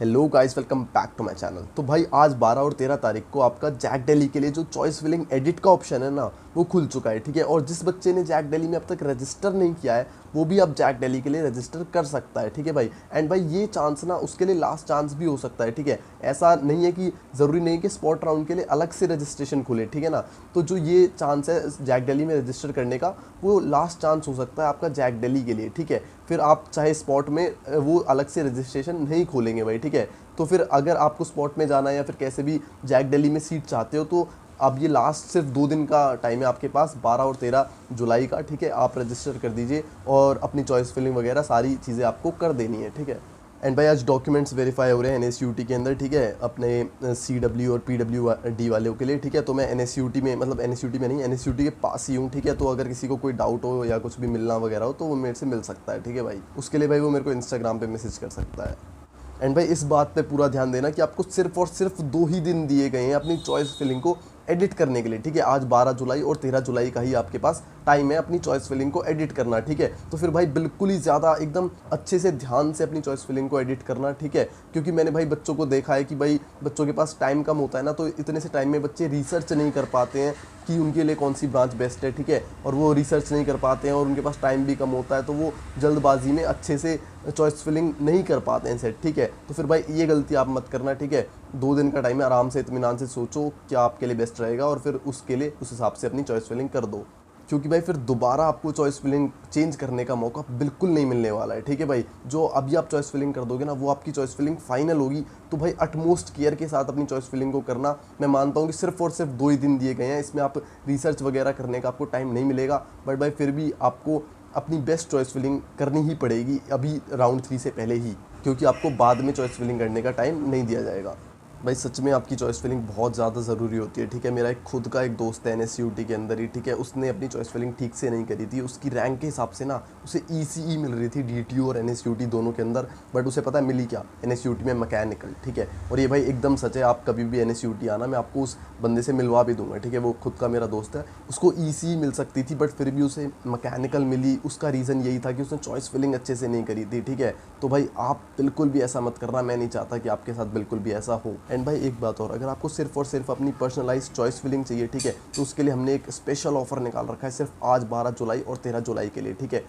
Hello guys, welcome back to my channel. तो भाई आज 12 और 13 तारीख को आपका जैक डेली के लिए जो चॉइस फिलिंग एडिट का ऑप्शन है ना, वो खुल चुका है। ठीक है, और जिस बच्चे ने जैक डेली में अब तक रजिस्टर नहीं किया है वो भी अब जैक डेली के लिए रजिस्टर कर सकता है। ठीक है भाई, एंड भाई ये चांस ना उसके लिए लास्ट चांस भी हो सकता है। ठीक है, ऐसा नहीं है कि ज़रूरी नहीं कि स्पॉट राउंड के लिए अलग से रजिस्ट्रेशन खुले। ठीक है ना, तो जो ये चांस है जैक डेली में रजिस्टर करने का, वो लास्ट चांस हो सकता है आपका जैक डेली के लिए। ठीक है, फिर आप चाहे स्पॉट में वो अलग से रजिस्ट्रेशन नहीं खोलेंगे भाई। ठीक है, तो फिर अगर आपको स्पॉट में जाना है या फिर कैसे भी जैक डेली में सीट चाहते हो, तो अब ये लास्ट सिर्फ 2 दिन का टाइम है आपके पास, 12 और 13 जुलाई का। ठीक है, आप रजिस्टर कर दीजिए और अपनी चॉइस फिलिंग वगैरह सारी चीज़ें आपको कर देनी है। ठीक है, एंड भाई आज डॉक्यूमेंट्स वेरीफाई हो रहे हैं एनएसयूटी के अंदर। ठीक है, अपने सीडब्ल्यू और पीडब्ल्यूडी वालों के लिए। ठीक है, तो मैं एनएसयूटी में, मतलब एनएसयूटी में नहीं, एनएसयूटी के पास ही हूँ। ठीक है, तो अगर किसी को कोई डाउट हो या कुछ भी मिलना वगैरह हो तो वो मेरे से मिल सकता है। ठीक है भाई, उसके लिए भाई वो मेरे को इंस्टाग्राम पे मैसेज कर सकता है। एंड भाई इस बात पे पूरा ध्यान देना कि आपको सिर्फ और सिर्फ 2 ही दिन दिए गए हैं अपनी चॉइस फिलिंग को एडिट करने के लिए। ठीक है, आज 12 जुलाई और 13 जुलाई का ही आपके पास टाइम है अपनी चॉइस फिलिंग को एडिट करना। ठीक है, तो फिर भाई बिल्कुल ही ज़्यादा एकदम अच्छे से ध्यान से अपनी चॉइस फिलिंग को एडिट करना। ठीक है, क्योंकि मैंने भाई बच्चों को देखा है कि भाई बच्चों के पास टाइम कम होता है ना, तो इतने से टाइम में बच्चे रिसर्च नहीं कर पाते हैं कि उनके लिए कौन सी ब्रांच बेस्ट है। ठीक है, और वो रिसर्च नहीं कर पाते हैं और उनके पास टाइम भी कम होता है, तो वो जल्दबाजी में अच्छे से चॉइस फिलिंग नहीं कर पाते हैं सेट। ठीक है, तो फिर भाई ये गलती आप मत करना। ठीक है, 2 दिन का टाइम है, आराम से इत्मीनान से सोचो क्या आपके लिए बेस्ट रहेगा और फिर उसके लिए उस हिसाब से अपनी चॉइस फिलिंग कर दो, क्योंकि भाई फिर दोबारा आपको चॉइस फिलिंग चेंज करने का मौका बिल्कुल नहीं मिलने वाला है। ठीक है भाई, जो अभी आप चॉइस फिलिंग कर दोगे ना, वो आपकी चॉइस फिलिंग फाइनल होगी। तो भाई अटमोस्ट केयर के साथ अपनी चॉइस फिलिंग को करना। मैं मानता हूँ कि सिर्फ और सिर्फ 2 ही दिन दिए गए हैं, इसमें आप रिसर्च वगैरह करने का आपको टाइम नहीं मिलेगा, बट भाई फिर भी आपको अपनी बेस्ट चॉइस फिलिंग करनी ही पड़ेगी अभी राउंड 3 से पहले ही, क्योंकि आपको बाद में चॉइस फिलिंग करने का टाइम नहीं दिया जाएगा। भाई सच में आपकी चॉइस फिलिंग बहुत ज़्यादा ज़रूरी होती है। ठीक है, मेरा एक खुद का एक दोस्त है एनएसयूटी के अंदर ही। ठीक है, उसने अपनी चॉइस फिलिंग ठीक से नहीं करी थी, उसकी रैंक के हिसाब से ना उसे ईसीई मिल रही थी, डीटीयू और एनएसयूटी दोनों के अंदर, बट उसे पता है मिली क्या, एनएसयूटी में मैकेनिकल। ठीक है, और ये भाई एकदम सच है, आप कभी भी एनएसयूटी आना, मैं आपको उस बंदे से मिलवा भी दूंगा। ठीक है, वो खुद का मेरा दोस्त है, उसको ईसीई मिल सकती थी बट फिर भी उसे मैकेनिकल मिली। उसका रीज़न यही था कि उसने चॉइस फिलिंग अच्छे से नहीं करी थी। ठीक है, तो भाई आप बिल्कुल भी ऐसा मत करना, मैं नहीं चाहता कि आपके साथ बिल्कुल भी ऐसा हो। एंड भाई एक बात और, अगर आपको सिर्फ और सिर्फ अपनी पर्सनलाइज चॉइस फिलिंग चाहिए, ठीक है, तो उसके लिए हमने एक स्पेशल ऑफर निकाल रखा है सिर्फ आज 12 जुलाई और 13 जुलाई के लिए। ठीक है,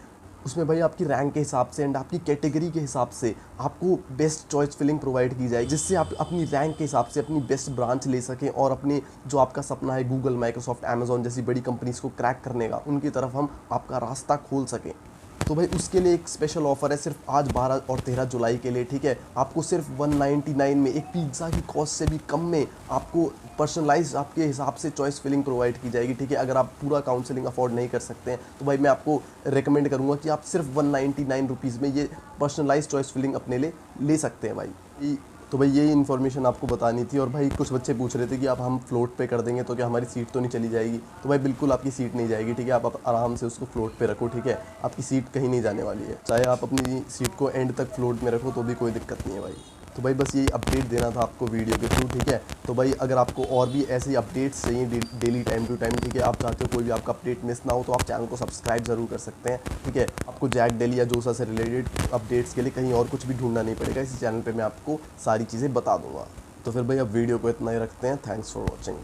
उसमें भाई आपकी रैंक के हिसाब से एंड आपकी कैटेगरी के हिसाब से आपको बेस्ट चॉइस फिलिंग प्रोवाइड की जाएगी, जिससे आप अपनी रैंक के हिसाब से अपनी बेस्ट ब्रांच ले सकें और अपने जो आपका सपना है गूगल, माइक्रोसॉफ्ट, अमेजॉन जैसी बड़ी कंपनीज को क्रैक करने का, उनकी तरफ हम आपका रास्ता खोल सकें। तो भाई उसके लिए एक स्पेशल ऑफर है सिर्फ आज 12 और 13 जुलाई के लिए। ठीक है, आपको सिर्फ 199 में, एक पिज़्ज़ा की कॉस्ट से भी कम में आपको पर्सनलाइज आपके हिसाब से चॉइस फिलिंग प्रोवाइड की जाएगी। ठीक है, अगर आप पूरा काउंसलिंग अफोर्ड नहीं कर सकते हैं तो भाई मैं आपको रिकमेंड करूँगा कि आप सिर्फ 199 रुपीज़ में ये पर्सनलाइज चॉइस फिलिंग अपने लिए ले सकते हैं भाई। तो भाई यही इन्फॉर्मेशन आपको बतानी थी। और भाई कुछ बच्चे पूछ रहे थे कि आप हम फ्लोट पे कर देंगे तो क्या हमारी सीट तो नहीं चली जाएगी? तो भाई बिल्कुल आपकी सीट नहीं जाएगी। ठीक है, आप आराम से उसको फ्लोट पे रखो। ठीक है, आपकी सीट कहीं नहीं जाने वाली है, चाहे आप अपनी सीट को एंड तक फ्लोट में रखो तो भी कोई दिक्कत नहीं है भाई। तो भाई बस यही अपडेट देना था आपको वीडियो के थ्रू। ठीक है, तो भाई अगर आपको और भी ऐसे ही अपडेट्स चाहिए डेली टाइम टू टाइम, ठीक है, आप चाहते हो कोई भी आपका अपडेट मिस ना हो, तो आप चैनल को सब्सक्राइब जरूर कर सकते हैं। ठीक है, आपको जैक डेली या जोसा से रिलेटेड अपडेट्स के लिए कहीं और कुछ भी ढूंढना नहीं पड़ेगा, इसी चैनल पे मैं आपको सारी चीज़ें बता दूंगा। तो फिर भाई अब वीडियो को इतना ही रखते हैं। Thanks for watching.